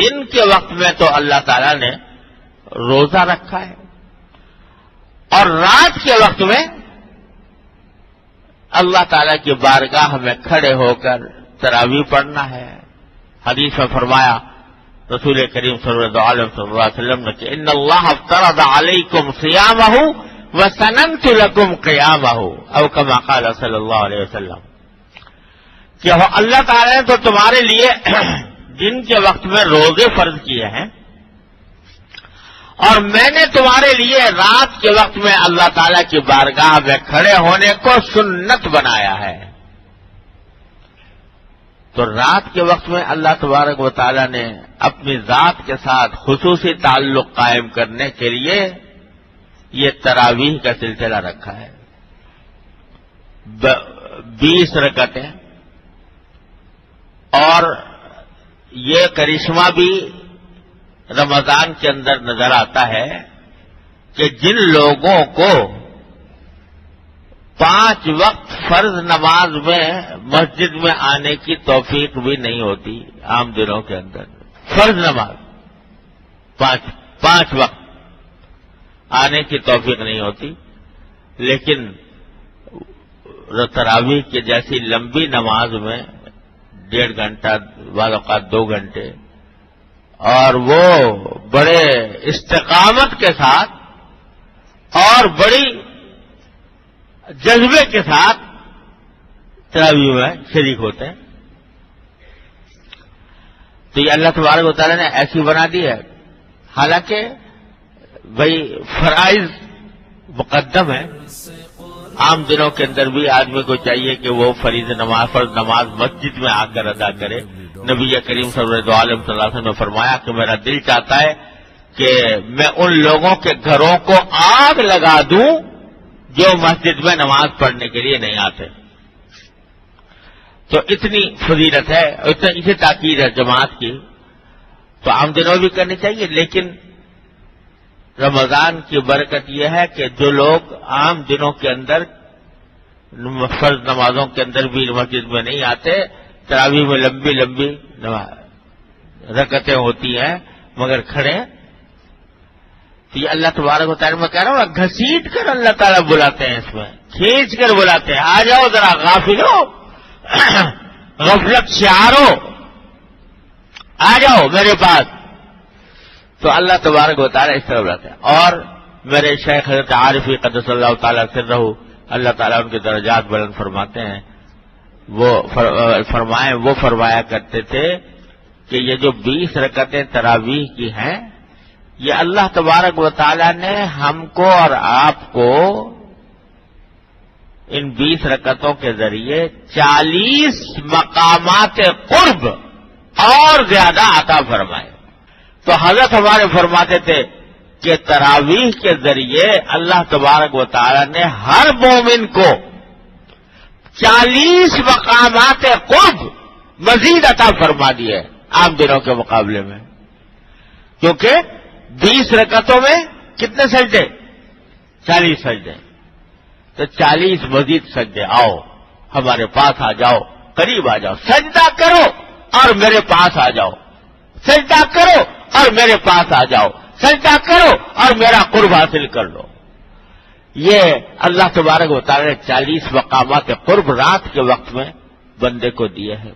دن کے وقت میں تو اللہ تعالیٰ نے روزہ رکھا ہے، اور رات کے وقت میں اللہ تعالیٰ کی بارگاہ میں کھڑے ہو کر تراویح پڑھنا ہے۔ حدیث میں فرمایا رسول کریم صلی اللہ علیہ وسلم نے کہ ان اللہ افترض علیکم صیامہ وسننت لکم قیامہ، او کما قال صلی اللہ علیہ وسلم، کہ اللہ تعالیٰ نے تو تمہارے لیے دن کے وقت میں روزے فرض کیے ہیں، اور میں نے تمہارے لیے رات کے وقت میں اللہ تعالیٰ کی بارگاہ میں کھڑے ہونے کو سنت بنایا ہے۔ تو رات کے وقت میں اللہ تبارک و تعالیٰ نے اپنی ذات کے ساتھ خصوصی تعلق قائم کرنے کے لیے یہ تراویح کا سلسلہ رکھا ہے۔ 20 رکعتیں، اور یہ کرشمہ بھی رمضان کے اندر نظر آتا ہے کہ جن لوگوں کو 5 وقت فرض نماز میں مسجد میں آنے کی توفیق بھی نہیں ہوتی، عام دنوں کے اندر فرض نماز 5 وقت آنے کی توفیق نہیں ہوتی، لیکن تراویح کی جیسی لمبی نماز میں 1.5 گھنٹہ، بعض اوقات 2 گھنٹے، اور وہ بڑے استقامت کے ساتھ اور بڑی جذبے کے ساتھ تراویح میں شریک ہوتے ہیں۔ تو یہ اللہ تبارک و تعالیٰ نے ایسی بنا دی ہے، حالانکہ بھائی فرائض مقدم ہے۔ عام دنوں کے اندر بھی آدمی کو چاہیے کہ وہ فرض نماز مسجد میں آ کر ادا کرے۔ نبی کریم صلی اللہ علیہ وسلم نے فرمایا کہ میرا دل چاہتا ہے کہ میں ان لوگوں کے گھروں کو آگ لگا دوں جو مسجد میں نماز پڑھنے کے لیے نہیں آتے۔ تو اتنی فضیلت ہے، اسی تاکید ہے جماعت کی، تو عام دنوں بھی کرنی چاہیے، لیکن رمضان کی برکت یہ ہے کہ جو لوگ عام دنوں کے اندر فرض نمازوں کے اندر بھی مسجد میں نہیں آتے، تراویح میں لمبی لمبی رکعتیں ہوتی ہیں مگر کھڑے، تو یہ اللہ تبارک و تعالیٰ میں کہہ رہا ہوں، گھسیٹ کر اللہ تعالیٰ بلاتے ہیں، اس میں کھینچ کر بلاتے ہیں، آ جاؤ ذرا غافلو، غفلت شعارو، آ جاؤ میرے پاس۔ تو اللہ تبارک و تعالیٰ اس طرح بلاتے ہیں۔ اور میرے شیخ حضرت عارفی قدس اللہ تعالیٰ سرہ، اللہ تعالیٰ ان کے درجات بلند فرماتے ہیں، وہ فرمایا کرتے تھے کہ یہ جو 20 رکعتیں تراویح کی ہیں، یہ اللہ تبارک و تعالیٰ نے ہم کو اور آپ کو ان 20 رکعتوں کے ذریعے 40 مقامات قرب اور زیادہ عطا فرمائے۔ تو حضرت ہمارے فرماتے تھے کہ تراویح کے ذریعے اللہ تبارک و تعالیٰ نے ہر مومن کو 40 مقامات قرب مزید عطا فرما دیے عام دنوں کے مقابلے میں، کیونکہ 20 رکعتوں میں کتنے سجدے؟ 40 سجدے، تو 40 مزید سجدے۔ آؤ ہمارے پاس آ جاؤ، قریب آ جاؤ، سجدہ کرو اور میرے پاس آ جاؤ، سجدہ کرو اور میرے پاس آ جاؤ، سجدہ کرو اور میرا قرب حاصل کر لو۔ یہ اللہ تبارک و تعالیٰ نے 40 مقامات قرب رات کے وقت میں بندے کو دیے ہیں۔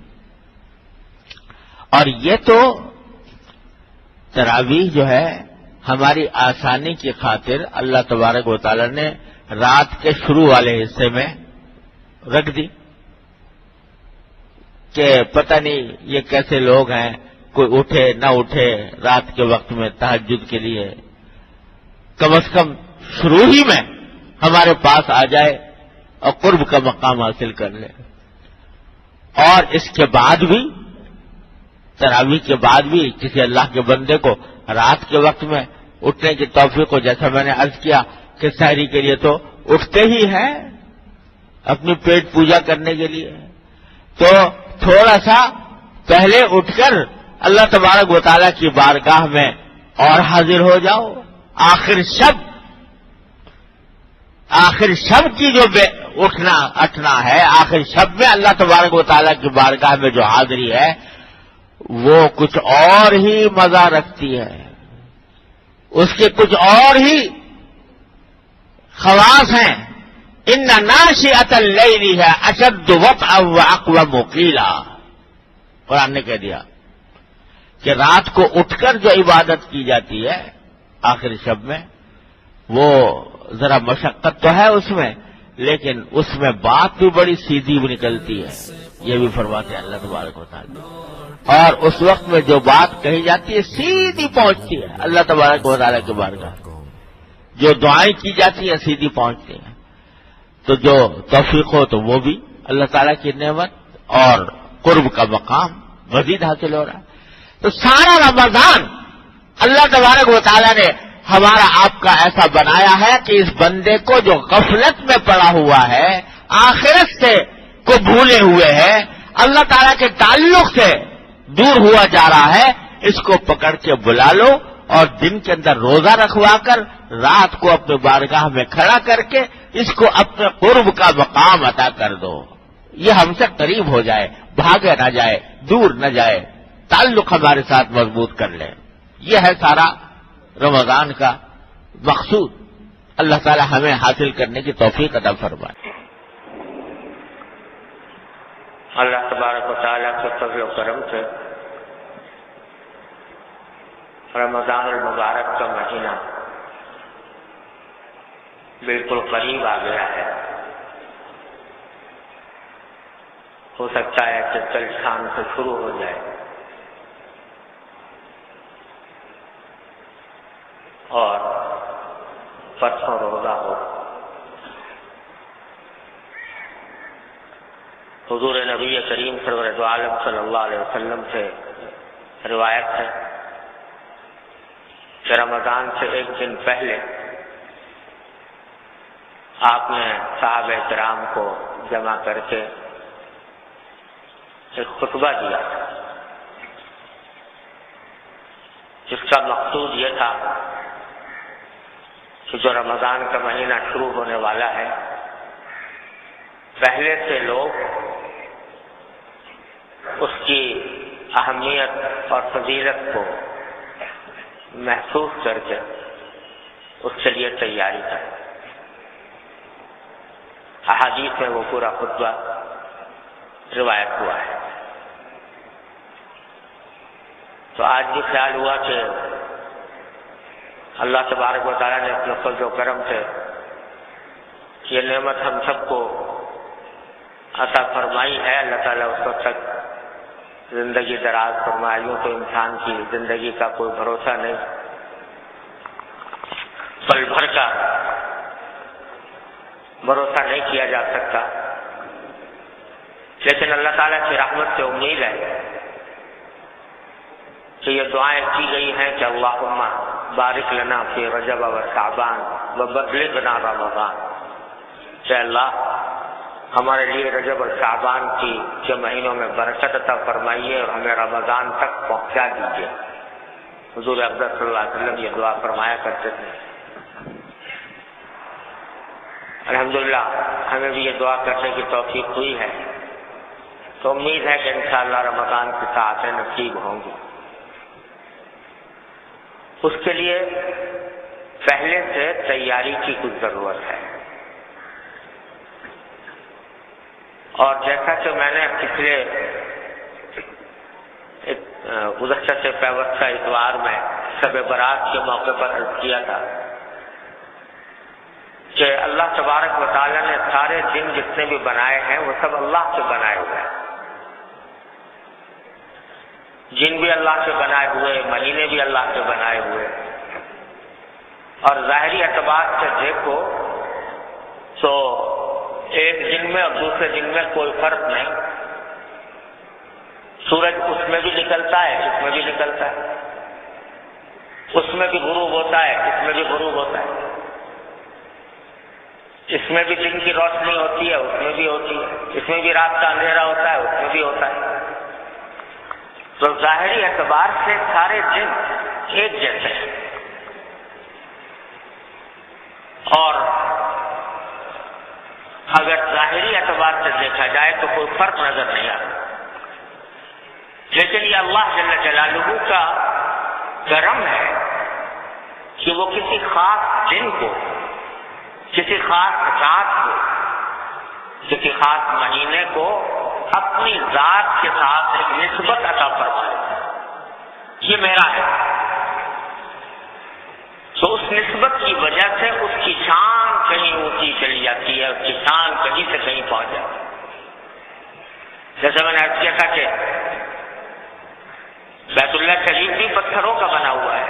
اور یہ تو تراویح جو ہے ہماری آسانی کی خاطر اللہ تبارک و تعالیٰ نے رات کے شروع والے حصے میں رکھ دی کہ پتہ نہیں یہ کیسے لوگ ہیں، کوئی اٹھے نہ اٹھے رات کے وقت میں تہجد کے لیے، کم از کم شروع ہی میں ہمارے پاس آ جائے اور قرب کا مقام حاصل کر لے۔ اور اس کے بعد بھی، تراویح کے بعد بھی کسی اللہ کے بندے کو رات کے وقت میں اٹھنے کی توفیق ہو، جیسا میں نے عرض کیا کہ سحری کے لیے تو اٹھتے ہی ہیں اپنی پیٹ پوجا کرنے کے لیے، تو تھوڑا سا پہلے اٹھ کر اللہ تبارک و تعالیٰ کی بارگاہ میں اور حاضر ہو جاؤ۔ آخر شب کی جو اٹھنا ہے، آخر شب میں اللہ تبارک و تعالیٰ کی بارگاہ میں جو حاضری ہے، وہ کچھ اور ہی مزہ رکھتی ہے، اس کے کچھ اور ہی خواص ہیں۔ ان ناشئۃ اللیل ہے اشد وطئا واقوم قیلا، قرآن نے کہہ دیا کہ رات کو اٹھ کر جو عبادت کی جاتی ہے آخری شب میں، وہ ذرا مشقت تو ہے اس میں، لیکن اس میں بات بھی بڑی سیدھی بھی نکلتی ہے، یہ بھی فرماتے ہیں اللہ تبارک و تعالی۔ اور اس وقت میں جو بات کہی جاتی ہے سیدھی پہنچتی ہے اللہ تبارک و تعالی کے بارگاہ، جو دعائیں کی جاتی ہیں سیدھی پہنچتی ہیں۔ تو جو توفیق ہو تو وہ بھی اللہ تعالیٰ کی نعمت اور قرب کا مقام مزید حاصل ہو رہا ہے۔ تو سارا رمضان اللہ تبارک و تعالیٰ نے ہمارا آپ کا ایسا بنایا ہے کہ اس بندے کو جو غفلت میں پڑا ہوا ہے، آخرت سے کو بھولے ہوئے ہے، اللہ تعالیٰ کے تعلق سے دور ہوا جا رہا ہے، اس کو پکڑ کے بلا لو اور دن کے اندر روزہ رکھوا کر رات کو اپنے بارگاہ میں کھڑا کر کے اس کو اپنے قرب کا مقام عطا کر دو، یہ ہم سے قریب ہو جائے، بھاگے نہ جائے، دور نہ جائے، تعلق ہمارے ساتھ مضبوط کر لے۔ یہ ہے سارا رمضان کا مقصود۔ اللہ تعالی ہمیں حاصل کرنے کی توفیق عطا فرمائے۔ اللہ تبارک و تعالیٰ کے فضل و کرم سے رمضان المبارک کا مہینہ بالکل قریب آ گیا ہے۔ ہو سکتا ہے کہ کل شام سے شروع ہو جائے اور پرسوں روزہ ہو۔ حضور نبی کریم سرور دو عالم صلی اللہ علیہ وسلم سے روایت ہے کہ رمضان سے ایک دن پہلے آپ نے صحابہ کرام کو جمع کر کے ایک خطبہ دیا، جس کا مقصود یہ تھا کہ جو رمضان کا مہینہ شروع ہونے والا ہے، پہلے سے لوگ اس کی اہمیت اور فضیلت کو محسوس کر کے اس کے لیے تیاری کریں۔ احادیث میں وہ پورا خطبہ روایت ہوا ہے۔ تو آج بھی خیال ہوا کہ اللہ تبارک و تعالیٰ نے اپنے فضل و کرم سے یہ نعمت ہم سب کو عطا فرمائی ہے۔ اللہ تعالیٰ اس وقت تک زندگی دراز فرمائے۔ یوں تو انسان کی زندگی کا کوئی بھروسہ نہیں، پل بھر کا بھروسہ نہیں کیا جا سکتا، لیکن اللہ تعالیٰ کی رحمت سے امید ہے کہ یہ دعائیں کی گئی ہیں کہ اللہم بارک لنا فی رجب و شعبان وبلغنا رمضان، کہ اللہ ہمارے لیے رجب اور شعبان کے مہینوں میں برکت عطا فرمائیے اور ہمیں رمضان تک پہنچا دیجیے۔ حضور اقدس صلی اللہ علیہ وسلم یہ دعا فرمایا کرتے تھے۔ الحمدللہ ہمیں بھی یہ دعا کرنے کی توفیق ہوئی ہے، تو امید ہے کہ انشاءاللہ رمضان کی ساعتیں نصیب ہوں گی۔ اس کے لیے پہلے سے تیاری کی کچھ ضرورت ہے، اور جیسا کہ میں نے پچھلے گزشتہ سے پیوستہ اتوار میں شب برات کے موقع پر عرض کیا تھا کہ اللہ تبارک و تعالیٰ نے سارے دن جتنے بھی بنائے ہیں وہ سب اللہ سے بنائے ہوئے ہیں۔ جن بھی اللہ سے بنائے ہوئے، مہینے بھی اللہ سے بنائے ہوئے، اور ظاہری اعتبار سے دیکھو تو ایک دن میں اور دوسرے دن میں کوئی فرق نہیں، سورج اس میں بھی نکلتا ہے، اس میں بھی نکلتا ہے، اس میں بھی غروب ہوتا ہے، اس میں بھی غروب ہوتا ہے، اس میں بھی دن کی روشنی ہوتی ہے، اس میں بھی ہوتی ہے، اس میں بھی رات کا اندھیرا ہوتا ہے، اس میں بھی ہوتا ہے۔ تو ظاہری اعتبار سے سارے دن ایک جیسے ہیں، اور اگر ظاہری اعتبار سے دیکھا جائے تو کوئی فرق نظر نہیں آتا۔ لیکن یہ اللہ جل جلالہ کا کرم ہے کہ وہ کسی خاص دن کو، کسی خاص رات کو، کسی خاص مہینے کو اپنی ذات کے ساتھ ایک نسبت عطا فرمائے. یہ میرا ہے. تو اس نسبت کی وجہ سے اس کی شان کہیں اونچی چلی جاتی ہے، اس کی شان کہیں سے کہیں پہنچ جاتی ہے. جیسے میں نے عرض کیا تھا کہ بیت اللہ شریف بھی پتھروں کا بنا ہوا ہے،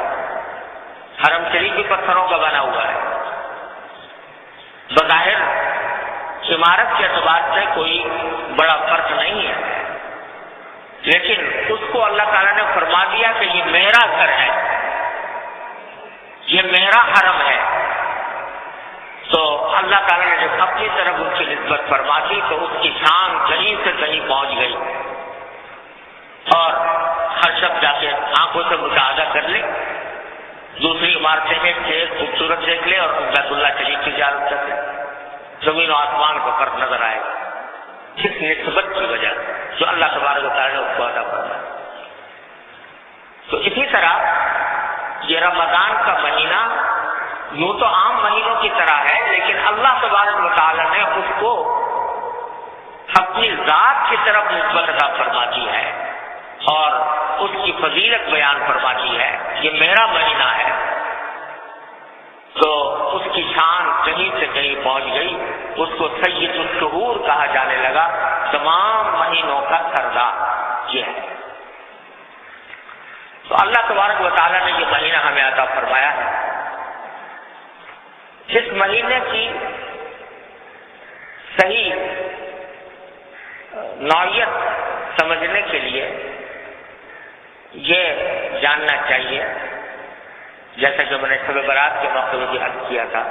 حرم شریف بھی پتھروں کا بنا ہوا ہے. بظاہر عمارت کے اعتبار سے کوئی بڑا فرق نہیں ہے، لیکن اس کو اللہ تعالیٰ نے فرما دیا کہ یہ میرا گھر ہے، یہ میرا حرم ہے. تو اللہ تعالیٰ نے جب اپنی طرف ان کی نسبت فرما دی تو اس کی شان کہیں سے کہیں پہنچ گئی، اور ہر شخص جا کے آنکھوں سے مشاہدہ کر لے، دوسری عمارتیں میں خوبصورت دیکھ لے اور بیت اللہ شریف کی زیارت کر لے، زمین و آسمان کو فرق نظر آئے گا. اس نسبت کی وجہ سے جو اللہ تبارک و تعالیٰ نے اس کو عطا فرمایا. تو اسی طرح یہ رمضان کا مہینہ یوں تو عام مہینوں کی طرح ہے، لیکن اللہ تبارک و تعالیٰ نے اس کو اپنی ذات کی طرف نسبت عطا فرما دی ہے اور اس کی فضیلت بیان فرما دی ہے. یہ میرا مہینہ ہے، تو اس کی شان کہیں سے کہیں پہنچ گئی. اس کو سید الشہور کہا جانے لگا، تمام مہینوں کا سردار یہ ہے. تو اللہ تبارک و تعالیٰ نے یہ مہینہ ہمیں عطا فرمایا ہے. اس مہینے کی صحیح نوعیت سمجھنے کے لیے یہ جاننا چاہیے، جیسا کہ میں نے شب برات کے موقع میں بھی عرض کیا تھا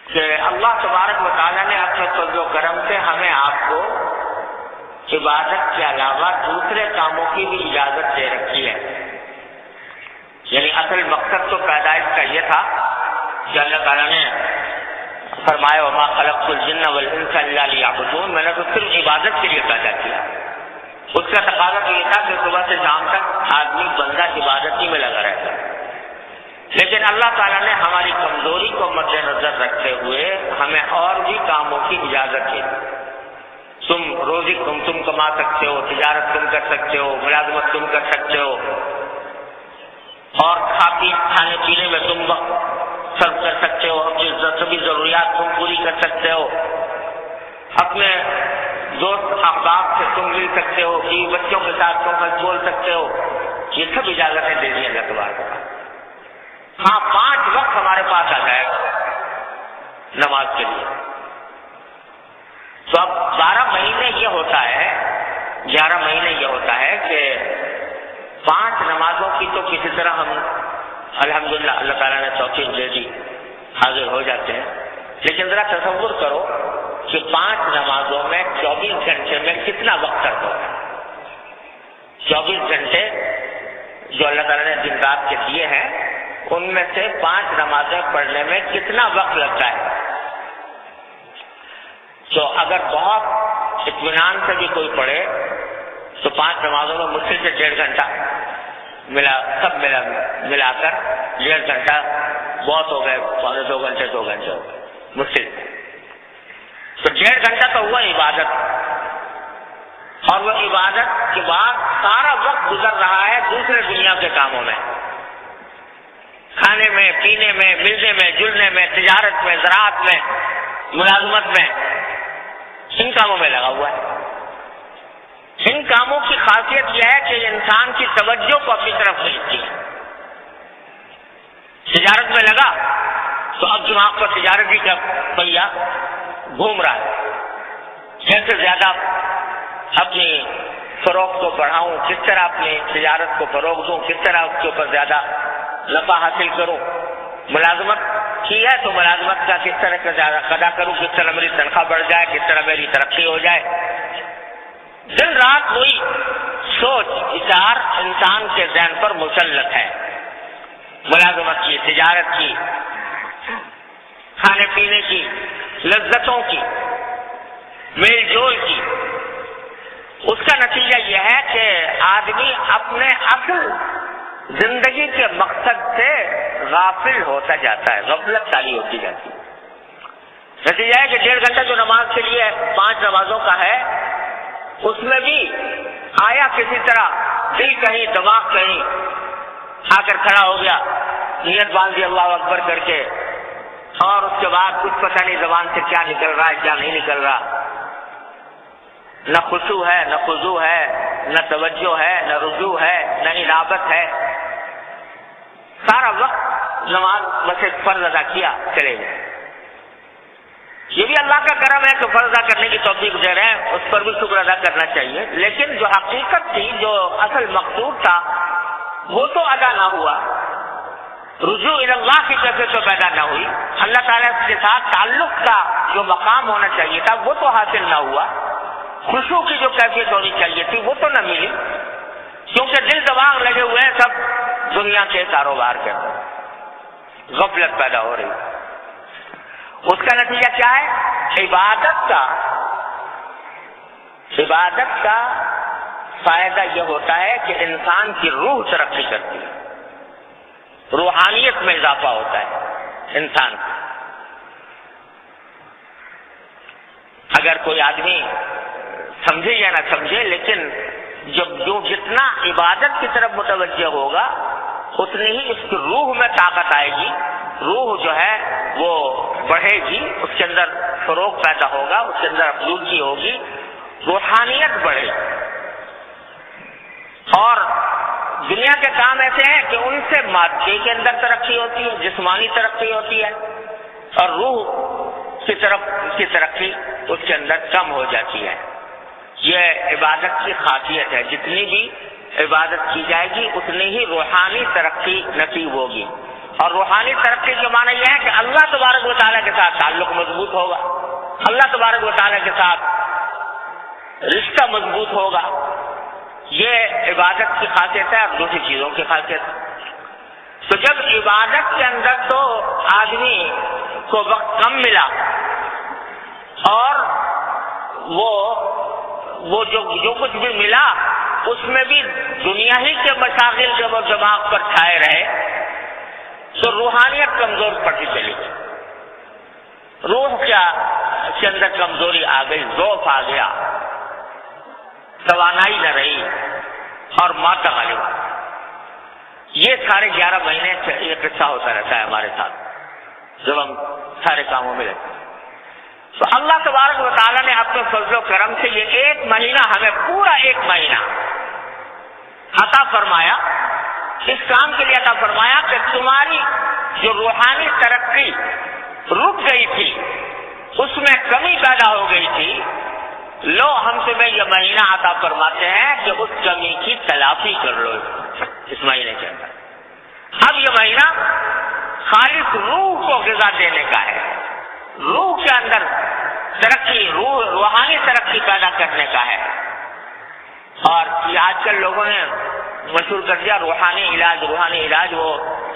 کہ اللہ تبارک و تعالیٰ نے اپنے فضل و کرم سے ہمیں آپ کو عبادت کے علاوہ دوسرے کاموں کی بھی اجازت دے رکھی ہے. یعنی اصل مقصد تو پیدائش کا یہ تھا کہ اللہ تعالیٰ نے فرمایا وما خلقت الجن والانس الا لیعبدون، میں نے تو صرف عبادت کے لیے پیدا کیا. اس کا تقاضا تو یہ تھا کہ صبح سے شام تک آدمی بندہ عبادت ہی میں لگا رہتا ہے. لیکن اللہ تعالیٰ نے ہماری کمزوری کو مد نظر رکھتے ہوئے ہمیں اور بھی کاموں کی اجازت دی. تم روزی تم کما سکتے ہو، تجارت تم کر سکتے ہو، ملازمت تم کر سکتے ہو، اور کھانے پینے میں تم وقت صرف کر سکتے ہو، اپنی سبھی ضروریات تم پوری کر سکتے ہو، اپنے دوست احباب سے تم مل سکتے ہو، بیوی بچوں کے ساتھ تم بول سکتے ہو. یہ سب اجازتیں دے دی اللہ تبارک و تعالیٰ. ہاں 5 وقت ہمارے پاس آ جائے گا نماز کے لیے. تو اب 12 مہینے یہ ہوتا ہے، 11 مہینے یہ ہوتا ہے کہ 5 نمازوں کی تو کسی طرح ہم الحمدللہ اللہ تعالیٰ نے توفیق دے دی، حاضر ہو جاتے ہیں. لیکن ذرا تصور کرو کہ 5 نمازوں میں 24 گھنٹے میں کتنا وقت کرتا ہے. 24 گھنٹے جو اللہ تعالیٰ نے دن رات کے دیے ہیں، ان میں سے 5 نمازیں پڑھنے میں کتنا وقت لگتا ہے. تو اگر بہت اطمینان سے بھی کوئی پڑھے تو 5 نمازوں میں مشکل سے 1.5 گھنٹہ سب ملا کر 1.5 گھنٹہ بہت ہو گئے، 2 گھنٹے 2 گھنٹے ہو گئے مشکل. تو 1.5 گھنٹہ تو ہوا عبادت، اور وہ عبادت کے بعد سارا وقت گزر رہا ہے دوسرے دنیا کے کاموں میں، کھانے میں، پینے میں، ملنے میں، جلنے میں، تجارت میں، زراعت میں، ملازمت میں، ان کاموں میں لگا ہوا ہے. ان کاموں کی خاصیت یہ ہے کہ انسان کی توجہ کو اپنی طرف کھینچتی ہے. تجارت میں لگا تو اب دماغ پر تجارت کا پہیا گھوم رہا ہے، جیسے زیادہ اپنی فروخت کو بڑھاؤں، کس طرح اپنی تجارت کو فروغ دوں، کس طرح اس کے اوپر زیادہ نفع حاصل کروں. ملازمت کی ہے تو ملازمت کا کس طرح کا زیادہ ادا کروں، کس طرح میری تنخواہ بڑھ جائے، کس طرح میری ترقی ہو جائے. دن رات وہی سوچ وچار انسان کے ذہن پر مسلط ہے. ملازمت کی، تجارت کی، کھانے پینے کی، لذتوں کی، میل جول کی. اس کا نتیجہ یہ ہے کہ آدمی اپنے اصل زندگی کے مقصد سے غافل ہوتا جاتا ہے، غفلت تاری ہوتی جاتی ہے۔ نتیجہ ہے کہ 1.5 گھنٹہ جو نماز کے لیے 5 نمازوں کا ہے، اس میں بھی آیا کسی طرح دل کہیں دماغ کہیں آ کر کھڑا ہو گیا، نیت باندھ دی اللہ اکبر کر کے، اور اس کے بعد کچھ پتہ نہیں زبان سے کیا نکل رہا ہے کیا نہیں نکل رہا، نہ خشوع ہے نہ خضوع ہے، نہ توجہ ہے نہ رجوع ہے نہ انابت ہے، سارا وقت نماز بس ایک فرض ادا کیا چلے گئے۔ یہ بھی اللہ کا کرم ہے کہ فرض ادا کرنے کی توفیق دے رہے ہیں، اس پر بھی شکر ادا کرنا چاہیے، لیکن جو حقیقت تھی، جو اصل مقصود تھا، وہ تو ادا نہ ہوا، رجوع اللہ کی کیفیت تو پیدا نہ ہوئی، اللہ تعالیٰ کے ساتھ تعلق کا جو مقام ہونا چاہیے تھا وہ تو حاصل نہ ہوا، خوشو کی جو کیفیت ہونی چاہیے تھی وہ تو نہ ملی، کیونکہ دل دماغ لگے ہوئے ہیں سب دنیا کے کاروبار کے اندر، غفلت پیدا ہو رہی ہے۔ اس کا نتیجہ کیا ہے؟ عبادت کا فائدہ یہ ہوتا ہے کہ انسان کی روح ترقی کرتی ہے، روحانیت میں اضافہ ہوتا ہے انسان کو۔ اگر کوئی آدمی سمجھے یا نہ سمجھے، لیکن جو جتنا عبادت کی طرف متوجہ ہوگا اتنی ہی اس کی روح میں طاقت آئے گی، روح جو ہے وہ بڑھے گی، اس کے اندر فروغ پیدا ہوگا، اس کے اندر افزودگی ہوگی، روحانیت بڑھے گی۔ اور دنیا کے کام ایسے ہیں کہ ان سے مادے کے اندر ترقی ہوتی ہے، جسمانی ترقی ہوتی ہے، اور روح کی طرف کی ترقی اس کے اندر کم ہو جاتی ہے۔ یہ عبادت کی خاصیت ہے، جتنی بھی عبادت کی جائے گی اتنی ہی روحانی ترقی نصیب ہوگی، اور روحانی ترقی کے معنی یہ ہے کہ اللہ تبارک و تعالیٰ کے ساتھ تعلق مضبوط ہوگا، اللہ تبارک و تعالیٰ کے ساتھ رشتہ مضبوط ہوگا، یہ عبادت کی خاصیت ہے اور دوسری چیزوں کی خاصیت ہے۔ تو جب عبادت کے اندر تو آدمی کو وقت کم ملا اور وہ جو کچھ بھی ملا اس میں بھی دنیا ہی کے مشاغل جب وہ دماغ پر چھائے رہے تو روحانیت کمزور پڑتی چلی گئی، روح کے اندر کمزوری آ گئی، ضعف آ گیا، توانائی نہ رہی اور موت کا غالب آ گیا۔ یہ سارے 11 مہینے یہ قصہ ہوتا رہتا ہے ہمارے ساتھ جب ہم سارے کاموں میں رہتے ہیں۔ تو اللہ تبارک و تعالیٰ نے اپنے فضل و کرم سے یہ 1 مہینہ ہمیں پورا 1 مہینہ عطا فرمایا، اس کام کے لیے عطا فرمایا کہ تمہاری جو روحانی ترقی رک گئی تھی، اس میں کمی پیدا ہو گئی تھی، لو ہم تمہیں یہ مہینہ عطا فرماتے ہیں کہ اس کمی کی تلافی کر لو اس مہینے کے اندر۔ اب یہ مہینہ خالص روح کو غذا دینے کا ہے، روح کے اندر ترقی، روحانی ترقی پیدا کرنے کا ہے۔ اور یہ آج کل لوگوں نے مشہور کر دیا روحانی علاج، وہ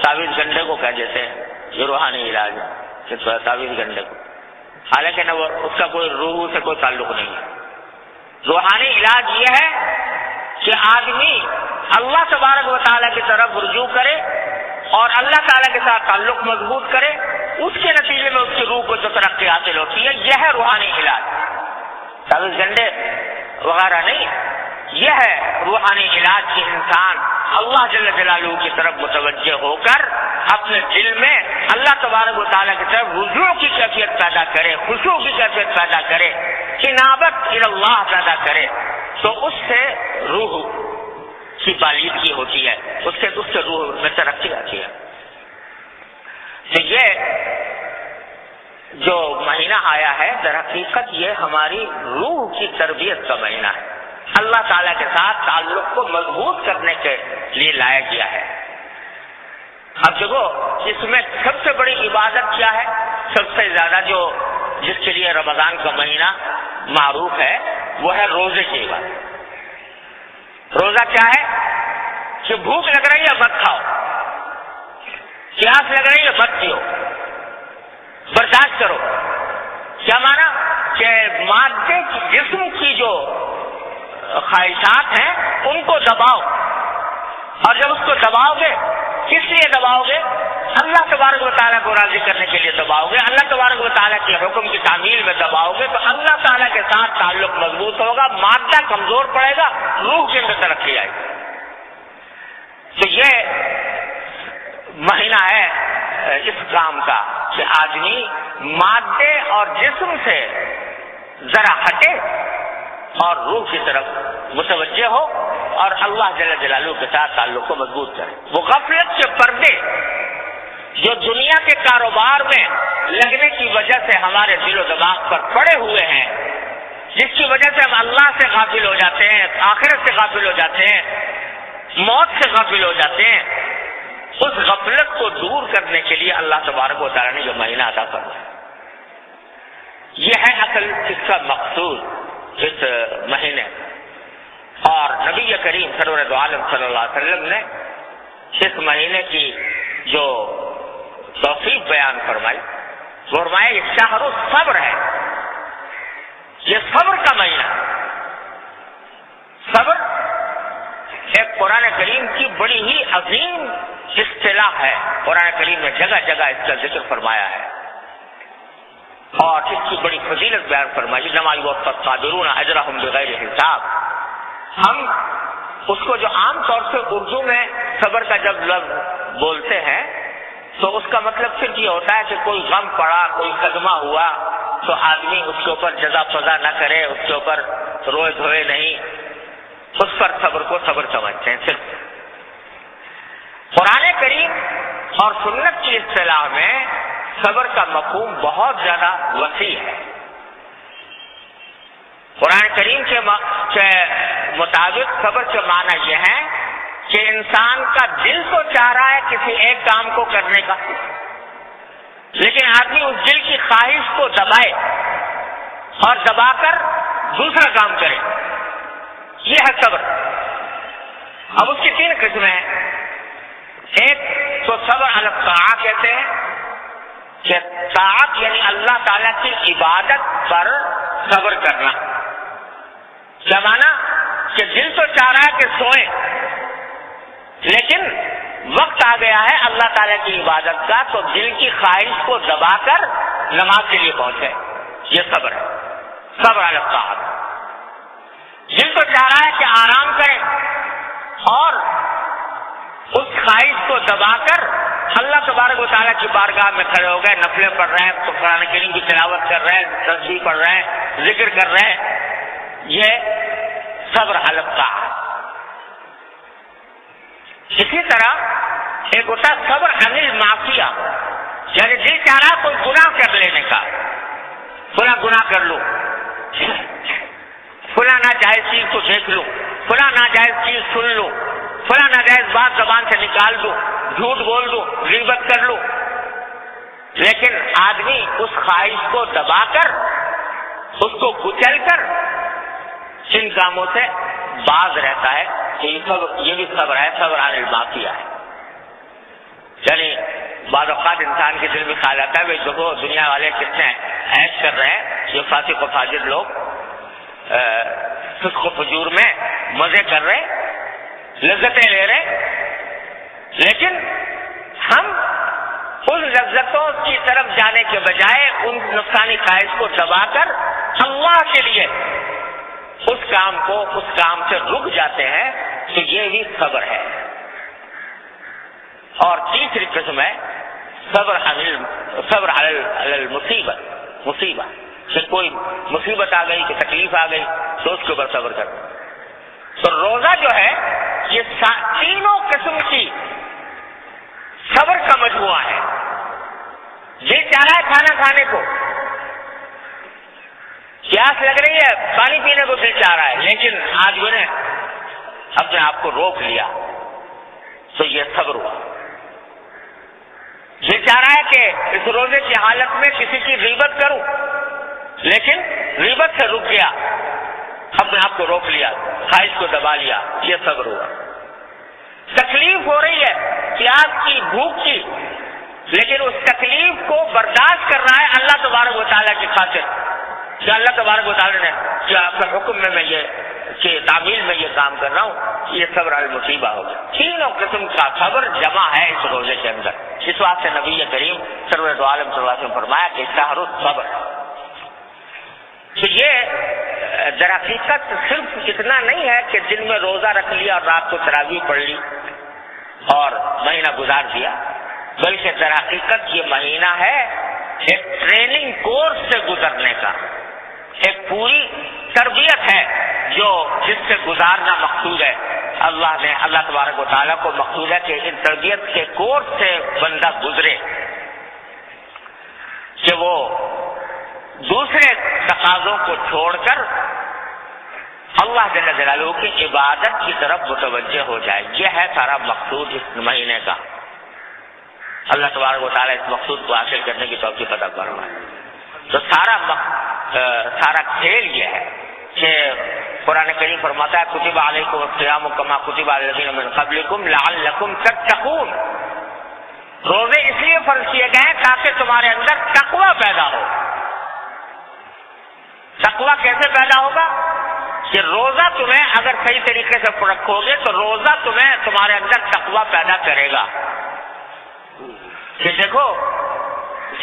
تعویذ گنڈے کو کہہ دیتے ہیں، یہ روحانی علاج ہے تعویذ گنڈے کو، حالانکہ نہ وہ اس کا کوئی روح سے کوئی تعلق نہیں ہے۔ روحانی علاج یہ ہے کہ آدمی اللہ تبارک و تعالیٰ کی طرف رجوع کرے اور اللہ تعالیٰ کے ساتھ تعلق مضبوط کرے، اس کے نتیجے میں اس کی روح کو جو ترقی حاصل ہوتی ہے، یہ ہے روحانی علاج، تعویذ گنڈے وغیرہ نہیں۔ یہ ہے روحانی علاج کہ انسان اللہ جل جلالہ کی طرف متوجہ ہو کر اپنے دل میں اللہ تبارک و تعالیٰ کی طرف رجوع کی کیفیت پیدا کرے، خشوع کی کیفیت پیدا کرے، انابت اللہ پیدا کرے، تو اس سے روح کی بالیدگی ہوتی ہے، اس سے روح میں ترقی آتی ہے۔ تو یہ جو مہینہ آیا ہے در حقیقت یہ ہماری روح کی تربیت کا مہینہ ہے، اللہ تعالیٰ کے ساتھ تعلق کو مضبوط کرنے کے لیے لایا گیا ہے۔ اب دیکھو اس میں سب سے بڑی عبادت کیا ہے؟ سب سے زیادہ جس کے لیے رمضان کا مہینہ معروف ہے وہ ہے روزے کی عبادت۔ روزہ کیا ہے؟ کہ بھوک لگ رہی ہے مت کھاؤ، پیاس لگ رہی ہے مت پیو، برداشت کرو۔ کیا مانا کہ مادے کی جسم کی جو خواہشات ہیں ان کو دباؤ، اور جب اس کو دباؤ گے کس لیے دباؤ گے؟ اللہ تبارک و تعالیٰ کو راضی کرنے کے لیے دباؤ گے، اللہ تبارک و تعالیٰ کے حکم کی تعمیل میں دباؤ گے تو اللہ تعالیٰ کے ساتھ تعلق مضبوط ہوگا، مادہ کمزور پڑے گا، روح کے اندر ترقی آئے گی۔ تو یہ مہینہ ہے اس کام کا کہ آدمی مادے اور جسم سے ذرا ہٹے اور روح کی طرف متوجہ ہو اور اللہ جل جلالہ کے ساتھ تعلق کو مضبوط کرے۔ وہ غفلت کے پردے جو دنیا کے کاروبار میں لگنے کی وجہ سے ہمارے دل و دماغ پر پڑے ہوئے ہیں، جس کی وجہ سے ہم اللہ سے غافل ہو جاتے ہیں، آخرت سے غافل ہو جاتے ہیں، موت سے غافل ہو جاتے ہیں، اس غفلت کو دور کرنے کے لیے اللہ تبارک و تعالیٰ نے جو مہینہ عطا فرمایا، یہ ہے اصل اس کا مقصود اس مہینے۔ اور نبی کریم سرور دو عالم صلی اللہ علیہ وسلم نے اس مہینے کی جو توصیف بیان فرمائی، فرمایا یہ شہر الصبر ہے، یہ صبر کا مہینہ۔ صبر ایک قرآن کریم کی بڑی ہی عظیم اصطلاح ہے، قرآن کریم نے جگہ جگہ اس کا ذکر فرمایا ہے اور اس کی بڑی فضیلت بیان فرمائی، انما یوفی الصابرون اجرهم بغیر حساب۔ ہم اس کو جو عام طور سے اردو میں صبر کا جب لفظ بولتے ہیں تو اس کا مطلب صرف یہ ہوتا ہے کہ کوئی غم پڑا، کوئی صدمہ ہوا تو آدمی اس کے اوپر جزا فضا نہ کرے، اس کے اوپر روئے دھوئے نہیں، اس پر صبر کو صبر سمجھتے ہیں۔ صرف قرآن کریم اور سنت کی اصطلاح میں صبر کا مفہوم بہت زیادہ وسیع ہے۔ قرآن کریم کے مطابق صبر کے معنی یہ ہے کہ انسان کا دل تو چاہ رہا ہے کسی ایک کام کو کرنے کا، لیکن آدمی اس دل کی خواہش کو دبائے اور دبا کر دوسرا کام کرے، یہ ہے صبر۔ اب اس کی تین قسمیں ہیں۔ ایک تو صبر علی الطاعہ کہتے ہیں کہ طاعت یعنی اللہ تعالیٰ کی عبادت پر صبر کرنا۔ کیا معنی؟ کہ دل تو چاہ رہا ہے کہ سوئیں، لیکن وقت آ گیا ہے اللہ تعالیٰ کی عبادت کا تو دل کی خواہش کو دبا کر نماز کے لیے پہنچے، یہ صبر ہے، صبر علی الطاعہ۔ دل تو چاہ رہا ہے کہ آرام کریں اور اس خواہش کو دبا کر اللہ تبارک و تعالیٰ کی بارگاہ میں کھڑے ہو گئے، نفلیں پڑھ رہے ہیں، قرآن کریم کی تلاوت کر رہے ہیں، تسبیح پڑھ رہے ہیں، ذکر کر رہے ہیں، یہ صبر علی الطاعہ۔ اسی طرح ایک ہوتا صبر عن المعصیہ، یعنی دل چاہ رہا کوئی گناہ کر لینے کا، فلاں گناہ کر لوں، فلاں ناجائز چیز کو دیکھ لوں، فلاں ناجائز چیز سن لوں، فلاں ناجائز بات زبان سے نکال دوں، جھوٹ بول دوں، غیبت کر لوں، لیکن آدمی اس خواہش کو دبا کر، اس کو کچل کر ان کاموں سے باز رہتا ہے کہ یہ بھی صبر ہے، صبر عن المعصیہ ہے۔ یعنی بعض اوقات انسان کے دل میں خیال آتا ہے بھائی دیکھو دنیا والے کتنے عیش کر رہے ہیں، یہ فاسق و فاجر لوگ فسق و فجور میں مزے کر رہے، لذتیں لے رہے، لیکن ہم ان لذتوں کی طرف جانے کے بجائے ان نفسانی خواہش کو دبا کر اللہ کے لیے اس کام سے رک جاتے ہیں، تو یہ بھی صبر ہے۔ اور تیسری قسم ہے صبر علی المصیبت، مصیبت کہ کوئی مصیبت آ گئی، کہ تکلیف آ گئی تو اس کے اوپر صبر کرنا۔ تو روزہ جو ہے یہ تینوں قسم کی صبر کا مجموعہ ہے۔ دل چاہ رہا ہے کھانا کھانے کو، پیاس لگ رہی ہے، پانی پینے کو دل چاہ رہا ہے، لیکن آدمی نے اپنے آپ کو روک لیا تو یہ صبر ہوا۔ دل چاہ رہا ہے کہ اس روزے کی حالت میں کسی کی غیبت کروں، لیکن غیبت سے رک گیا، اپنے آپ کو روک لیا، خواہش کو دبا لیا، یہ صبر ہوا۔ تکلیف ہو رہی ہے، پیاس کی، بھوک کی، لیکن اس تکلیف کو برداشت کر رہا ہے اللہ تبارک و تعالیٰ کی خاطر کہ اللہ تبارک و تعالیٰ نے کیا اپنے حکم میں یہ کہ تعمیل میں یہ کام کر رہا ہوں، یہ صبر المصیبہ ہوگا۔ تینوں قسم کا صبر جمع ہے اس روزے کے اندر۔ اس واسطے نبی کریم سرورت عالم صلی اللہ علیہ وسلم فرمایا کہ شہر الصبر۔ تو یہ در حقیقت صرف اتنا نہیں ہے کہ دن میں روزہ رکھ لیا اور رات کو تراویح پڑھ لی اور مہینہ گزار دیا، بلکہ در حقیقت یہ مہینہ ہے ایک ٹریننگ کورس سے گزرنے کا، ایک پوری تربیت ہے جس سے گزارنا مقصود ہے۔ اللہ تبارک و تعالیٰ کو مقصود ہے کہ ان تربیت کے کورس سے بندہ گزرے کہ وہ دوسرے تقاضوں کو چھوڑ کر اللہ جل جلالہ کی عبادت کی طرف متوجہ ہو جائے۔ یہ ہے سارا مقصود اس مہینے کا۔ اللہ تبارک و تعالیٰ اس مقصود کو حاصل کرنے کی توفیق عطا فرمائے۔ تو سارا کھیل یہ ہے کہ قرآن کریم فرماتا ہے کتب علیکم الصیام کما کتب علی الذین من قبلکم لعلکم تتقون۔ روزے اس لیے فرض کیے گئے ہیں تاکہ تمہارے اندر تقوی پیدا ہو۔ تقوی کیسے پیدا ہوگا؟ کہ روزہ تمہیں اگر صحیح طریقے سے رکھو گے تو روزہ تمہارے اندر تقوی پیدا کرے گا۔ کہ دیکھو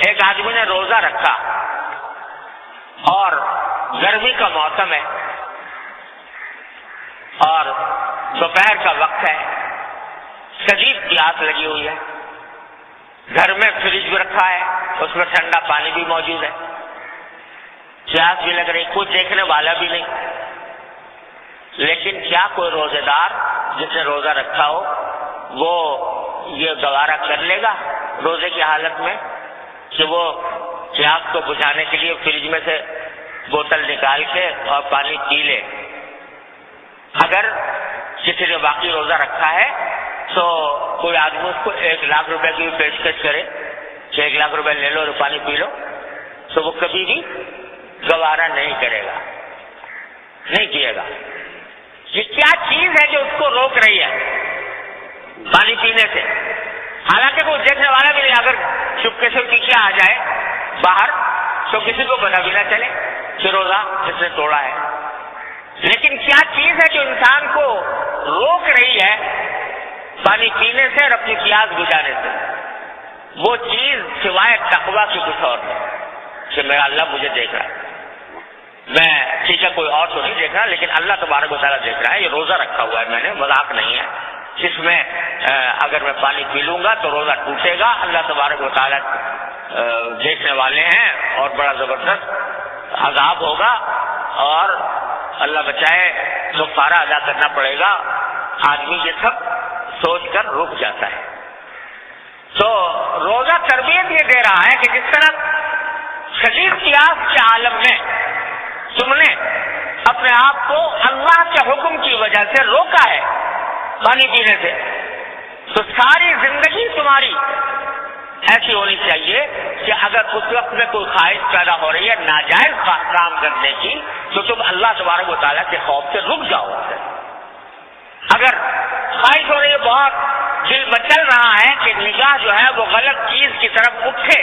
ایک آدمی نے روزہ رکھا اور گرمی کا موسم ہے اور دوپہر کا وقت ہے، شدید پیاس لگی ہوئی ہے، گھر میں فریج بھی رکھا ہے، اس میں ٹھنڈا پانی بھی موجود ہے، پیاس بھی لگ رہی، کوئی دیکھنے والا بھی نہیں۔ لیکن کیا کوئی روزے دار جس نے روزہ رکھا ہو وہ یہ گوارا کر لے گا روزے کی حالت میں کہ وہ پیاس کو بجھانے کے لیے فریج میں سے بوتل نکال کے اور پانی پی لے؟ اگر کسی نے باقی روزہ رکھا ہے تو کوئی آدمی اس کو 1,00,000 روپے کی پیشکش کرے کہ 1,00,000 روپے لے لو اور پانی پی لو، تو وہ کبھی بھی گوارا نہیں کرے گا، نہیں کیے گا۔ یہ کیا چیز ہے جو اس کو روک رہی ہے پانی پینے سے؟ حالانکہ کوئی دیکھنے والا بھی نہیں، اگر چپکے سے پی کے آ جائے باہر تو کسی کو پتا بھی نہ چلے کہ روزہ جس نے توڑا ہے۔ لیکن کیا چیز ہے جو انسان کو روک رہی ہے پانی پینے سے اور اپنی پیاس بجھانے سے؟ وہ چیز سوائے تقویٰ کی کچھ اور نہیں کہ میرا اللہ مجھے دیکھ رہا ہے، میں ٹھیک ہے کوئی اور تو نہیں دیکھ رہا لیکن اللہ تبارک و تعالیٰ دیکھ رہا ہے، یہ روزہ رکھا ہوا ہے میں نے، مذاق نہیں ہے، جس میں اگر میں پانی پی لوں گا تو روزہ ٹوٹے گا، اللہ تبارک و تعالیٰ دیکھنے والے ہیں اور بڑا زبردست عذاب ہوگا اور اللہ بچائے کفارہ ادا کرنا پڑے گا۔ آدمی یہ سب سوچ کر رک جاتا ہے۔ تو روزہ تربیت یہ دے رہا ہے کہ جس طرح شدید پیاس کے عالم میں تم نے اپنے آپ کو اللہ کے حکم کی وجہ سے روکا ہے پانی پینے سے، تو ساری زندگی تمہاری ایسی ہونی چاہیے کہ اگر اس وقت میں کوئی خواہش پیدا ہو رہی ہے ناجائز کام کرنے کی تو تم اللہ تبارک و تعالیٰ کے خوف سے رک جاؤ۔ اگر خواہش ہو رہی ہے، بہت دل مچل رہا ہے کہ نگاہ جو ہے وہ غلط چیز کی طرف اٹھے،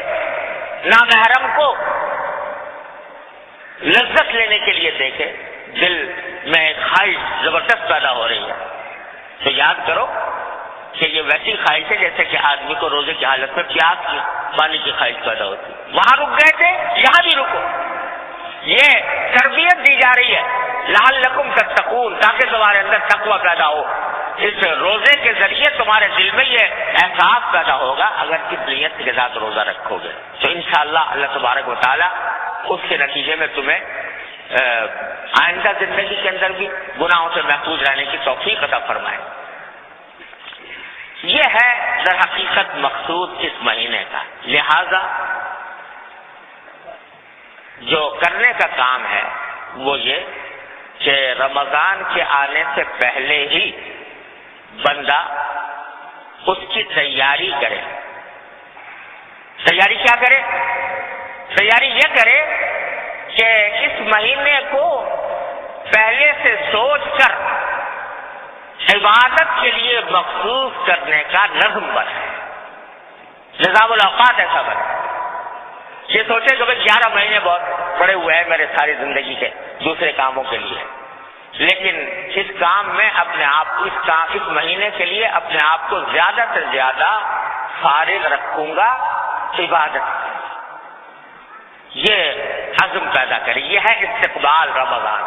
نامحرم کو لذت لینے کے لیے دیکھے، دل میں خواہش زبردست پیدا ہو رہی ہے، تو یاد کرو کہ یہ ویسی خواہش ہے جیسے کہ آدمی کو روزے کی حالت میں پیاس کی پانی کی خواہش پیدا ہوتی۔ وہاں رک گئے تھے، یہاں بھی رکو۔ یہ تربیت دی جا رہی ہے لعلکم تتقون، تاکہ تمہارے اندر تقوی پیدا ہو۔ اس روزے کے ذریعے تمہارے دل میں یہ احساس پیدا ہوگا اگر کس نیت کے ساتھ روزہ رکھو گے تو انشاءاللہ اللہ تبارک و تعالیٰ اس کے نتیجے میں تمہیں آئندہ زندگی کے اندر بھی گناہوں سے محفوظ رہنے کی توفیق عطا فرمائے۔ یہ ہے در حقیقت مقصود اس مہینے کا۔ لہذا جو کرنے کا کام ہے وہ یہ کہ رمضان کے آنے سے پہلے ہی بندہ اس کی تیاری کرے۔ تیاری کیا کرے؟ تیاری یہ کرے کہ اس مہینے کو پہلے سے سوچ کر عبادت کے لیے مخصوص کرنے کا نظم بنائے، نظام الاوقات ایسا بنے۔ یہ سوچے کہ بھائی 11 مہینے بہت پڑے ہوئے ہیں میرے ساری زندگی کے دوسرے کاموں کے لیے، لیکن اس کام میں اپنے آپ اس مہینے کے لیے اپنے آپ کو زیادہ سے زیادہ فارغ رکھوں گا عبادت. یہ عزم پیدا کرے. یہ ہے استقبال رمضان.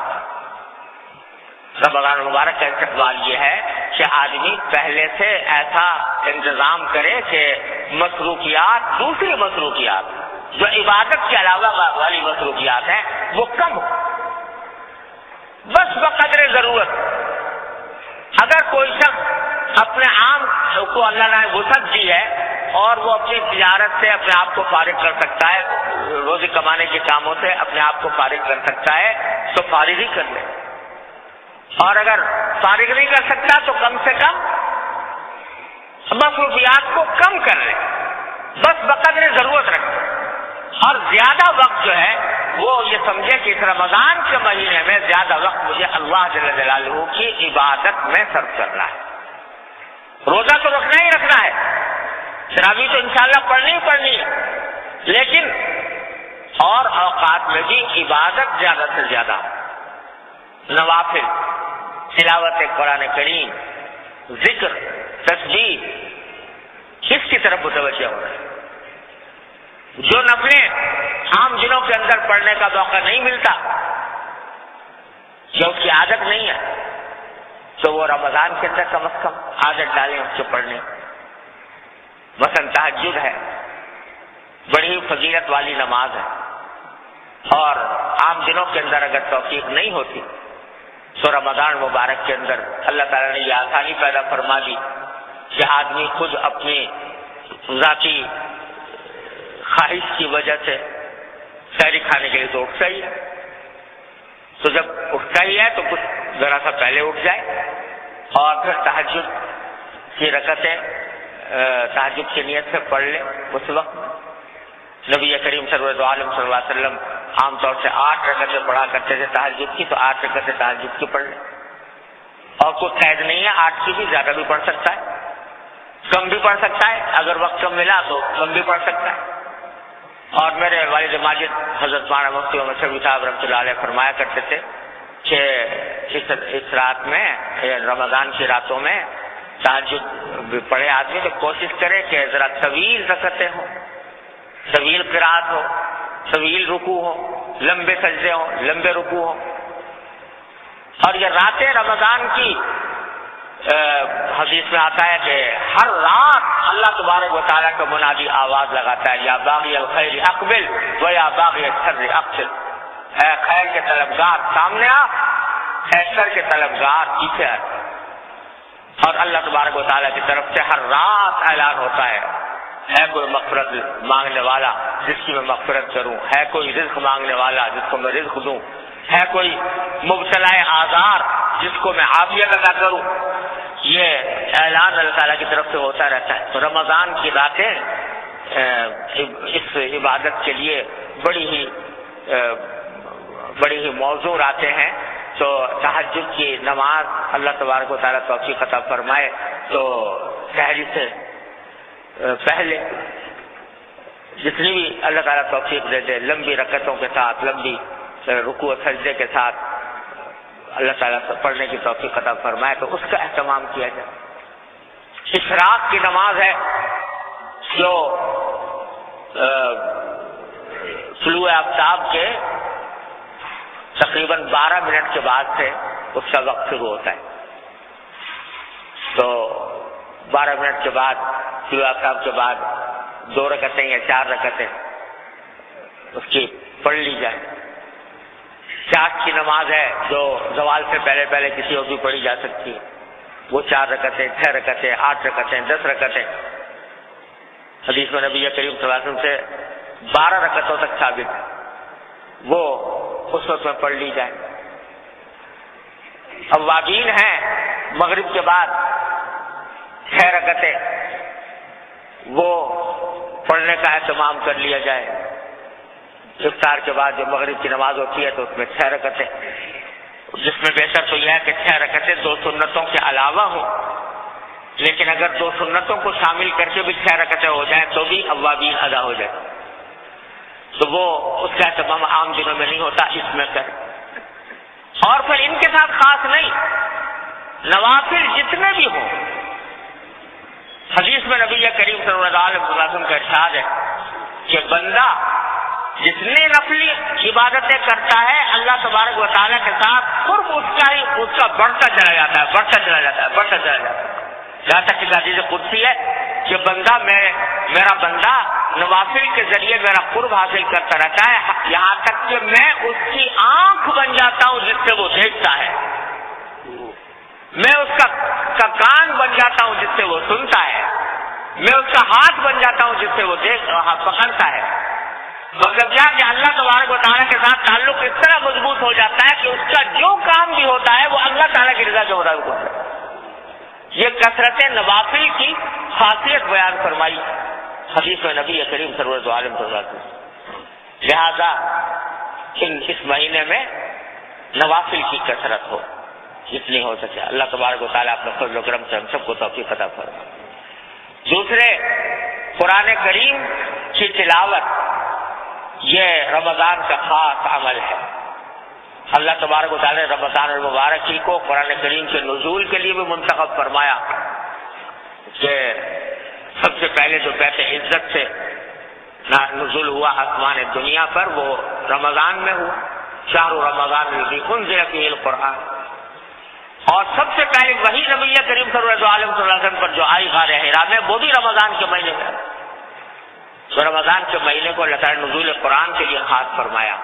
رمضان مبارک کا استقبال یہ ہے کہ آدمی پہلے سے ایسا انتظام کرے کہ مصروفیات، دوسری مصروفیات جو عبادت کے علاوہ والی مصروفیات ہیں وہ کم ہو، بس بقدر ضرورت. اگر کوئی شخص اپنے عام کو اللہ نے وسعت دی ہے اور وہ اپنی تجارت سے اپنے آپ کو فارغ کر سکتا ہے، روزی کمانے کے کاموں سے اپنے آپ کو فارغ کر سکتا ہے تو فارغ ہی کر لے. اور اگر فارغ نہیں کر سکتا تو کم سے کم مصروفیات کو کم کر لے، بس بقدر ضرورت رکھے. اور زیادہ وقت جو ہے وہ یہ سمجھے کہ اس رمضان کے مہینے میں زیادہ وقت مجھے اللہ جل جلالہ کی عبادت میں صرف کرنا ہے. روزہ تو رکھنا ہی رکھنا ہے، تراویح تو انشاءاللہ پڑھنی ہی پڑھنی ہے، لیکن اور اوقات میں بھی عبادت زیادہ سے زیادہ، نوافل، تلاوت قرآن کریم، ذکر، تسبیح، اس کی طرف متوجہ ہو رہے ہیں. جو نفلیں عام دنوں کے اندر پڑھنے کا موقع نہیں ملتا یا اس کی عادت نہیں ہے تو وہ رمضان کے اندر کم از کم عادت ڈالیں اس کو پڑھنے. مثلا تہجد ہے، بڑی ہی فضیلت والی نماز ہے، اور عام دنوں کے اندر اگر توفیق نہیں ہوتی تو رمضان مبارک کے اندر اللہ تعالیٰ نے یہ آسانی پیدا فرما دی کہ آدمی خود اپنی ذاتی خواہش کی وجہ سے سحری کھانے کے لیے تو اٹھتا ہی ہے، تو جب اٹھتا ہی ہے تو کچھ ذرا سا پہلے اٹھ جائے اور پھر تہجد کی رکعتیں تہجد کی نیت سے پڑھ لے. اس وقت نبی کریم صلی اللہ علیہ وسلم عام طور سے 8 رکعتیں پڑھا کرتے تھے تہجد کی، تو 8 رکعتیں تہجد کی پڑھ لیں. اور کوئی قید نہیں ہے، 8 کی بھی زیادہ بھی پڑھ سکتا ہے، کم بھی پڑھ سکتا ہے، اگر وقت کم ملا تو کم بھی پڑھ سکتا ہے. اور میرے والد ماجد حضرت مولانا مفتی محمد شفیع صاحب رحمۃ اللہ علیہ فرمایا کرتے تھے کہ اس رات میں، رمضان کی راتوں میں تہجد پڑھے آدمی تو کوشش کرے کہ ذرا طویل رکعتیں ہوں، طویل قرات ہو، طویل رکوع ہو، لمبے سجدے ہوں، لمبے رکوع ہوں. اور یہ راتیں رمضان کی حدیث میں آتا ہے کہ ہر رات اللہ تبارک و تعالیٰ کا منادی آواز لگاتا ہے، یا باغی الخیر اقبل و یا باغی الشر اقصر. اے خیر کے طلبگار سامنے آ، اے شر کے طلبگار پیچھے آ. اور اللہ تبارک و تعالیٰ کی طرف سے ہر رات اعلان ہوتا ہے کوئی مغفرت مانگنے والا جس کی میں مغفرت کروں، ہے کوئی رزق مانگنے والا جس کو میں رزق دوں، ہے کوئی مبتلا آزار جس کو میں عافیت عطا کروں. یہ اعلان اللہ تعالیٰ کی طرف سے ہوتا رہتا ہے. تو رمضان کی راتیں اس عبادت کے لیے بڑی ہی موزوں راتیں ہیں. تو تہجد کی نماز اللہ تبارک و تعالیٰ توفیق عطا فرمائے تو سحری سے پہلے جتنی بھی اللہ تعالیٰ توفیق دے دے، لمبی رکعتوں کے ساتھ، لمبی رکوع و سجدے کے ساتھ اللہ تعالیٰ سے پڑھنے کی توفیق عطا فرمائے تو اس کا اہتمام کیا جائے. اشراق کی نماز ہے جو طلوع آفتاب کے تقریباً 12 منٹ کے بعد سے اس کا وقت شروع ہوتا ہے. تو 12 منٹ کے بعد طلوع آفتاب کے بعد 2 رکعتیں یا 4 رکعتیں اس کی پڑھ لی جائے. چاٹ کی نماز ہے جو زوال سے پہلے پہلے کسی اور بھی پڑھی جا سکتی ہے، وہ 4 رکعتیں، 6 رکعتیں، 8 رکعتیں، 10 رکعتیں. حدیث میں نبی کریم صلی اللہ علیہ وسلم سے 12 رکعتوں تک ثابت ہے، وہ اس وقت میں پڑھ لی جائے. اوابین ہیں مغرب کے بعد 6 رکعتیں، وہ پڑھنے کا اہتمام کر لیا جائے. افطار کے بعد جو مغرب کی نماز ہوتی ہے تو اس میں 6 رکعتیں، جس میں بہتر تو یہ ہے کہ 6 رکعتیں 2 سنتوں کے علاوہ ہوں، لیکن اگر 2 سنتوں کو شامل کر کے بھی 6 رکعتیں ہو جائیں تو بھی اوابین ادا ہو جائے. تو وہ اس کا اہتمام عام دنوں میں نہیں ہوتا، اس میں کرے. اور پھر ان کے ساتھ خاص نہیں، نوافل جتنے بھی ہوں، حدیث میں نبی کریم صلی اللہ علیہ وسلم کا ارشاد ہے کہ بندہ جتنی نفلی عبادتیں کرتا ہے اللہ تبارک و تعالیٰ کے ساتھ قرب اس کا بڑھتا چلا جاتا ہے جہاں تک کہ حدیث قدسی ہے کہ بندہ میرا بندہ نوافل کے ذریعے میرا قرب حاصل کرتا رہتا ہے، یہاں تک کہ میں اس کی آنکھ بن جاتا ہوں جس سے وہ دیکھتا ہے، میں اس کا کان بن جاتا ہوں جس سے وہ سنتا ہے، میں اس کا ہاتھ بن جاتا ہوں جس سے وہ پکڑتا ہے۔ مطلب یہ کہ اللہ تبارک و تعالیٰ کے ساتھ تعلق اس طرح مضبوط ہو جاتا ہے کہ اس کا جو کام بھی ہوتا ہے وہ اللہ تعالیٰ کی رضا کے مطابق ہوتا ہے۔ یہ کثرت نوافل کی خاصیت بیان فرمائی حدیث میں نبی کریم صلی اللہ علیہ وسلم۔ لہذا اس مہینے میں نوافل کی کثرت ہو جتنی ہو سکے، اللہ تبارک و تعالیٰ اپنے فضل و کرم سے ہم سب کو توفیق عطا فرمائے۔ دوسرے، قرآن کریم کی تلاوت یہ رمضان کا خاص عمل ہے۔ اللہ تبارک و تعالیٰ نے رمضان المبارک کو قرآن کریم کے نزول کے لیے بھی منتخب فرمایا کہ سب سے پہلے جو بیت عزت سے نزول ہوا آسمان دنیا پر وہ رمضان میں ہوا، شہر رمضان الذی انزل فیہ القرآن، اور سب سے پہلے وہی نبی کریم صلی اللہ علیہ وسلم پر جو آئی غار حرا میں، وہ بھی رمضان کے مہینے میں۔ تو رمضان کے مہینے کو اللہ تعالیٰ نے نزول قرآن کے لیے خاص فرمایا،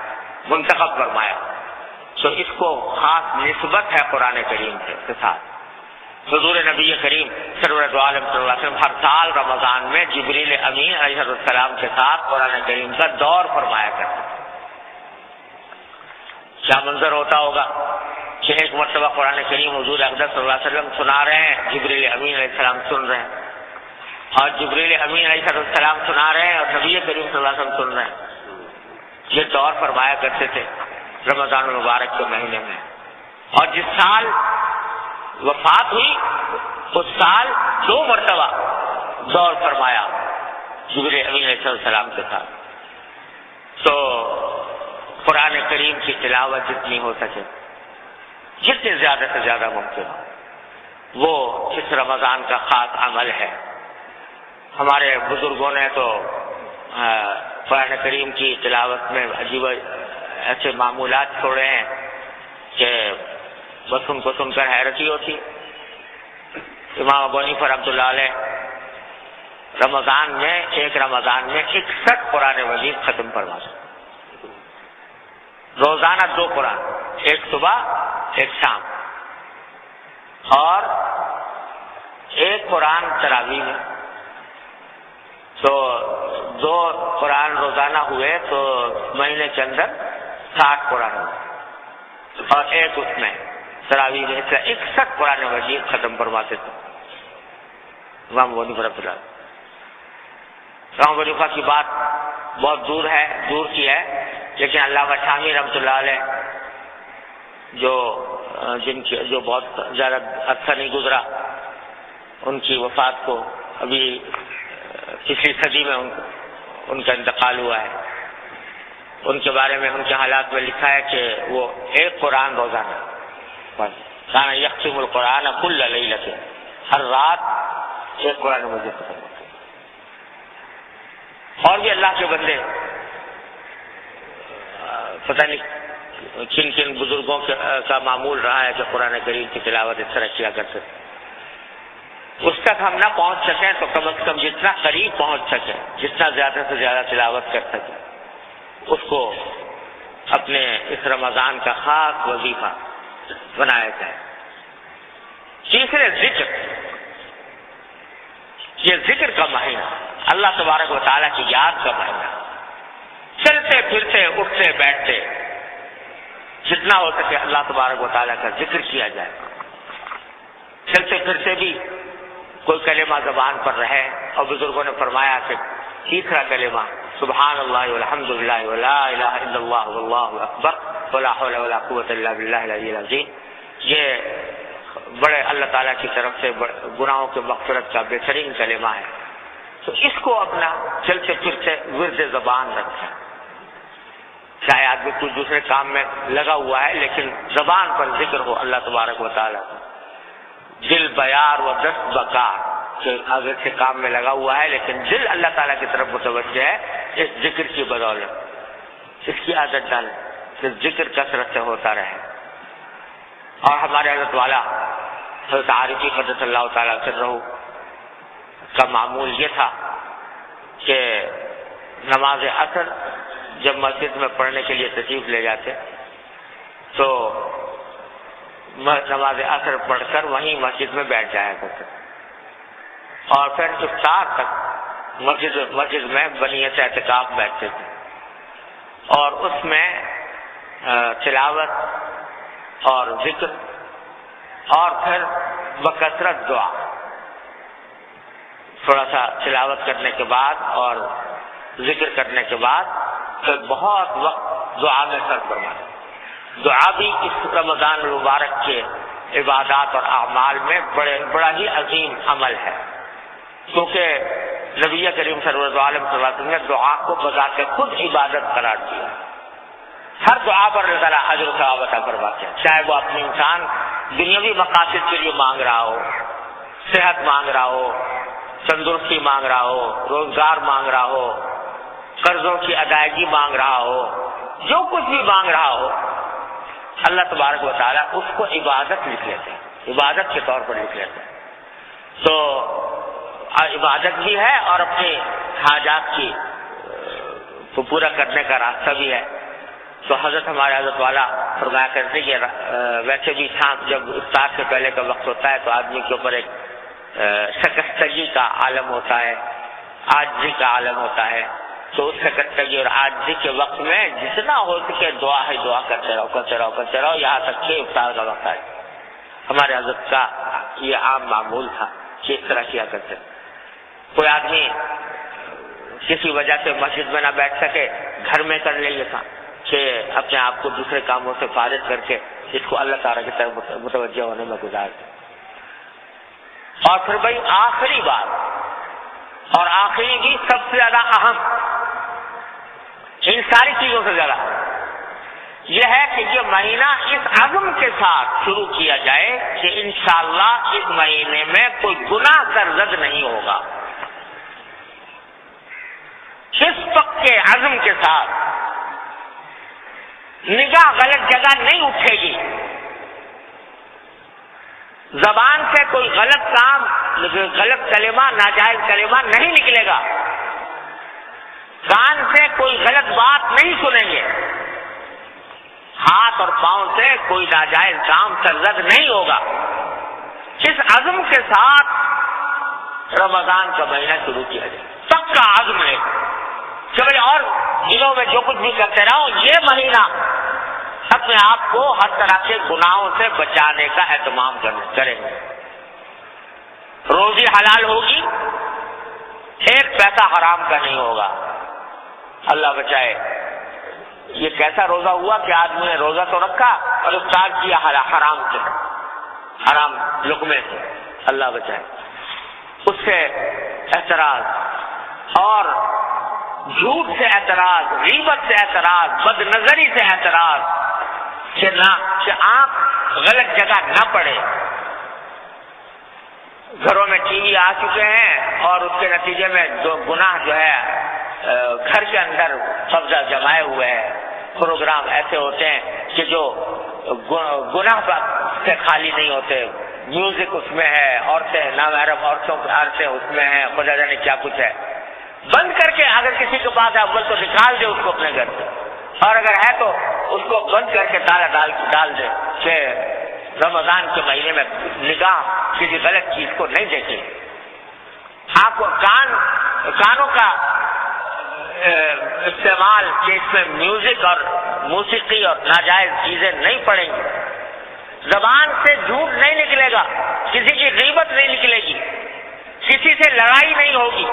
منتخب فرمایا، تو اس کو خاص نسبت ہے قرآن کریم کے ساتھ۔ حضور نبی کریم صلی اللہ علیہ وسلم ہر سال رمضان میں جبریل امین علیہ السلام کے ساتھ قرآن کریم کا دور فرمایا کرتے ہیں۔ کیا منظر ہوتا ہوگا کہ ایک مرتبہ قرآن کریم حضور اقدس صلی اللہ علیہ وسلم سنا رہے ہیں، جبریل امین علیہ السلام سن رہے ہیں، اور جبریل امین علیہ السلام سنا رہے ہیں اور نبی کریم صلی اللہ علیہ وسلم سن رہے ہیں۔ یہ دور فرمایا کرتے تھے رمضان المبارک کے مہینے میں۔ اور جس سال وفات ہوئی اس سال 2 مرتبہ دور فرمایا جبریل امین علیہ السلام کے ساتھ۔ تو قرآن کریم کی تلاوت جتنی ہو سکے، جتنے زیادہ سے زیادہ ممکن ہو، وہ اس رمضان کا خاص عمل ہے۔ ہمارے بزرگوں نے تو قرآن کریم کی تلاوت میں عجیب ایسے معمولات چھوڑے ہیں کہ بس ان کو سن کر حیرت ہی ہوتی۔ امام ابو حنیفہ رحمۃ اللہ علیہ ایک رمضان میں 61 قرآن مجید ختم فرماتے، روزانہ 2 قرآن، ایک صبح ایک شام، اور ایک قرآن تراویح میں۔ تو 2 قرآن روزانہ ہوئے تو مہینے کے اندر 60 قرآن ہوئے، اور ایک اس میں تراویح میں 61 قرآن مجید ختم فرماتے تھے امام ابو حنیفہ رحمۃ اللہ۔ امام ابو حنیفہ کی بات بہت دور کی ہے، لیکن علامہ شامی رحمۃ اللہ علیہ جو بہت زیادہ عرصہ نہیں گزرا، ان کی وفات کو ابھی پچھلی صدی میں ان کا انتقال ہوا ہے۔ ان کے بارے میں ان کے حالات میں لکھا ہے کہ وہ 1 قرآن روزانہ، کان یختم القرآن کل لیلۃ، ہر رات 1 قرآن مجید ختم کرتے۔ اور بھی اللہ کے بندے پتہ نہیں کن بزرگوں کا معمول رہا ہے کہ قرآن کریم کی تلاوت اس طرح کیا کرتے تھے۔ اس تک ہم نہ پہنچ سکیں تو کم از کم جتنا قریب پہنچ سکے، جتنا زیادہ سے زیادہ تلاوت کر سکے، اس کو اپنے اس رمضان کا خاص وظیفہ بنایا جائے۔ تیسرے، ذکر، یہ ذکر کا مہینہ، اللہ تبارک و تعالیٰ کی یاد کا مہینہ، چلتے پھرتے اٹھتے بیٹھتے جتنا ہو سکے اللہ تبارک و تعالیٰ کا ذکر کیا جائے۔ چلتے پھرتے بھی کوئی کلمہ زبان پر رہے، اور بزرگوں نے فرمایا کہ تیسرا کلمہ سبحان اللہ والحمد للہ ولا الہ الا اللہ واللہ اکبر ولا حول ولا قوۃ الا باللہ العلی العظیم، یہ بڑے اللہ تعالیٰ کی طرف سے گناہوں کے مغفرت کا بہترین کلمہ ہے۔ تو اس کو اپنا چلتے پھرتے ورد زبان رکھیں۔ چاہے آدمی کچھ دوسرے کام میں لگا ہوا ہے لیکن زبان پر ذکر ہو اللہ تبارک و تعالیٰ، دل بیار و دست بکار، کہ اگر سے کام میں لگا ہوا ہے لیکن دل اللہ تعالیٰ کی طرف متوجہ ہے، اس ذکر کی بدولت اس کی عادت ڈالیں کہ ذکر کثرت سے ہوتا رہے۔ اور ہمارے حضرت والا حضرت عارفی قدس اللہ تعالیٰ سرہ کا معمول یہ تھا کہ نماز عصر جب مسجد میں پڑھنے کے لیے تشریف لے جاتے تو نماز عصر پڑھ کر وہیں مسجد میں بیٹھ جایا کرتے، اور پھر افطار تک مسجد میں بنیت اعتکاف بیٹھتے تھے، اور اس میں تلاوت اور ذکر اور پھر بکثرت دعا، تھوڑا سا تلاوت کرنے کے بعد اور ذکر کرنے کے بعد پھر بہت وقت دعا میں صرف کروانا۔ دعا بھی اس رمضان المبارک کے عبادات اور اعمال میں بڑا ہی عظیم عمل ہے، کیونکہ نبی کریم صلی اللہ علیہ وسلم نے دعا کو بذات خود عبادت قرار دیا۔ ہر دعا پر اللہ تعالیٰ اجر و ثواب عطا فرماتے ہیں، چاہے وہ اپنے انسان دنیاوی مقاصد کے لیے مانگ رہا ہو، صحت مانگ رہا ہو، تندرستی مانگ رہا ہو، روزگار مانگ رہا ہو، قرضوں کی ادائیگی مانگ رہا ہو، جو کچھ بھی مانگ رہا ہو، اللہ تبارک و تعالیٰ اس کو عبادت لکھ لیتے ہیں، عبادت کے طور پر لکھ لیتے ہیں۔ تو عبادت بھی ہے اور اپنے حاجات کو پورا کرنے کا راستہ بھی ہے۔ تو حضرت ہمارے حضرت والا فرمایا کرتے کہ ویسے بھی شام جب افطار سے پہلے کا وقت ہوتا ہے تو آدمی کے اوپر ایک شکستگی کا عالم ہوتا ہے، عاجزی کا عالم ہوتا ہے، تو اس شکستگی اور عاجزی کے وقت میں جتنا ہو سکے دعا کرتے رہو یہاں تک کہ افطار کا وقت آئے۔ ہمارے حضرت کا یہ عام معمول تھا کہ اس طرح کیا کرتے۔ کوئی آدمی کسی وجہ سے مسجد میں نہ بیٹھ سکے، گھر میں کر لے یہ کام کہ اپنے آپ کو دوسرے کاموں سے فارغ کر کے اس کو اللہ تعالیٰ کی طرف متوجہ ہونے میں گزار دے۔ اور پھر بھائی آخری بات، اور آخری بھی سب سے زیادہ اہم ان ساری چیزوں سے زیادہ یہ ہے کہ یہ مہینہ اس عزم کے ساتھ شروع کیا جائے کہ انشاءاللہ اس مہینے میں کوئی گناہ سرزد نہیں ہوگا، اس پکے عزم کے ساتھ نگاہ غلط جگہ نہیں اٹھے گی، زبان سے کوئی غلط کام، غلط کلمہ، ناجائز کلمہ نہیں نکلے گا، کان سے کوئی غلط بات نہیں سنیں گے، ہاتھ اور پاؤں سے کوئی ناجائز کام سرزد نہیں ہوگا۔ اس عزم کے ساتھ رمضان کا مہینہ شروع کیا جائے، پکا عزم ہے کہ بھائی اور دنوں میں جو کچھ بھی کرتے رہو، یہ مہینہ اپنے آپ کو ہر طرح کے گناہوں سے بچانے کا اہتمام کریں گے۔ روزی حلال ہوگی، ایک پیسہ حرام کا نہیں ہوگا، اللہ بچائے۔ یہ کیسا روزہ ہوا کہ آدمی نے روزہ تو رکھا اور افطار کیا حرام سے، حرام لقمے سے، اللہ بچائے۔ اس سے اعتراض اور جھوٹ سے اعتراض، غیبت سے اعتراض، بد نظری سے اعتراض، کہ آنکھ غلط جگہ نہ پڑے۔ گھروں میں ٹی وی آ چکے ہیں اور اس کے نتیجے میں جو گناہ جو ہے گھر کے اندر قبضہ جمائے ہوئے ہیں، پروگرام ایسے ہوتے ہیں کہ جو گناہ سے خالی نہیں ہوتے، میوزک اس میں ہے، عورتیں نامحرم عورتوں عورتیں اس میں ہیں، خدا جانے کیا کچھ ہے۔ بند کر کے اگر کسی کے پاس ہے اول تو نکال دے اس کو اپنے گھر سے، اور اگر ہے تو اس کو بند کر کے تالا ڈال دے کہ رمضان کے مہینے میں نگاہ کسی غلط چیز کو نہیں دیکھے۔ آپ کو کانوں کا استعمال کہ اس میں میوزک اور موسیقی اور ناجائز چیزیں نہیں پڑیں گی، زبان سے جھوٹ نہیں نکلے گا، کسی کی غیبت نہیں نکلے گی، کسی سے لڑائی نہیں ہوگی۔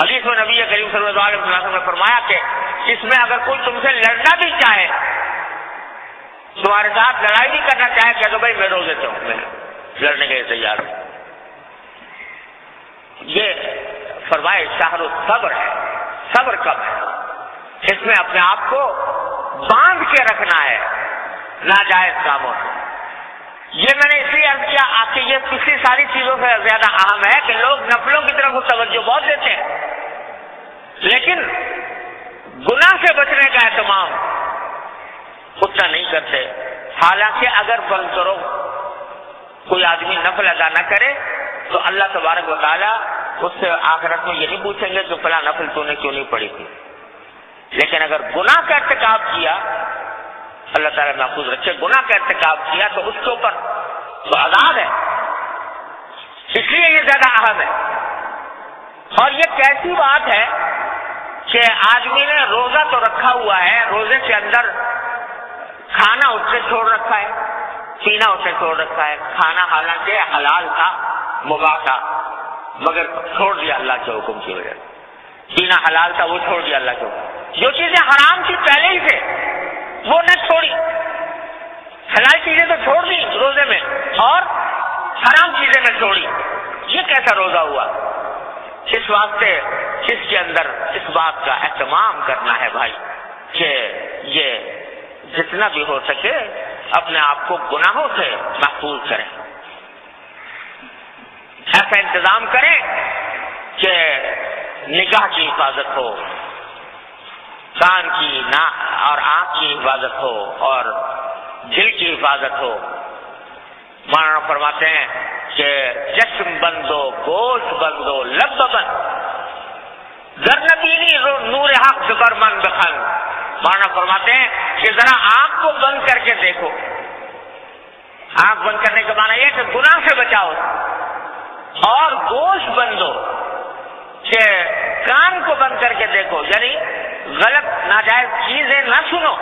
حدیث میں نبی کریم صلی اللہ علیہ وسلم نے فرمایا کہ اس میں اگر کوئی تم سے لڑنا بھی چاہے، تمہارے ساتھ لڑائی بھی کرنا چاہے، کہہ دو بھائی میں روزے سے ہوں، میں لڑنے کے لیے تیار ہوں۔ یہ فرمائے شہر الصبر ہے۔ صبر کب ہے؟ اس میں اپنے آپ کو باندھ کے رکھنا ہے ناجائز کاموں سے. یہ میں نے اس لیے عرض کیا آپ کے یہ پچھلی ساری چیزوں سے زیادہ اہم ہے کہ لوگ نفلوں کی طرف توجہ بہت دیتے ہیں لیکن گناہ سے بچنے کا اہتمام اتنا نہیں کرتے. حالانکہ اگر فرض کرو کوئی آدمی نفل ادا نہ کرے تو اللہ تبارک و تعالیٰ اس سے آخرت میں یہ نہیں پوچھیں گے کہ فلاں نفل تو نے کیوں نہیں پڑھی تھی. لیکن اگر گناہ کا ارتکاب کیا، اللہ تعالیٰ محفوظ رکھے، گناہ کا ارتکاب کیا تو اس کے اوپر تو عذاب ہے. اس لیے یہ زیادہ اہم ہے. اور یہ کیسی بات ہے کہ آدمی نے روزہ تو رکھا ہوا ہے، روزے کے اندر کھانا اس سے چھوڑ رکھا ہے، پینا اس سے چھوڑ رکھا ہے. کھانا حالانکہ حلال تھا، مباح تھا، مگر چھوڑ دیا اللہ کے حکم کی وجہ سے. پینا حلال تھا، وہ چھوڑ دیا اللہ کے حکم. جو چیزیں حرام تھی پہلے ہی سے وہ نہ چھوڑی، حلال چیزیں تو چھوڑ دی روزے میں اور حرام چیزیں نہ چھوڑی. یہ کیسا روزہ ہوا؟ اس واسطے اس کے اندر اس بات کا اہتمام کرنا ہے بھائی کہ یہ جتنا بھی ہو سکے اپنے آپ کو گناہوں سے محفوظ کریں. ایسا انتظام کریں کہ نگاہ کی حفاظت ہو، کان کی اور آنکھ کی حفاظت ہو اور دل کی حفاظت ہو. مولانا فرماتے ہیں کہ جسم بندو، گوشت بندو، لب بند گر نبینی نور حق بر من بخن. مولانا فرماتے ہیں کہ ذرا آنکھ کو بند کر کے دیکھو. آنکھ بند کرنے کا معنی یہ کہ گناہ سے بچاؤ، اور گوشت بندو کہ کان کو بند کر کے دیکھو، یعنی غلط ناجائز چیزیں نہ سنو.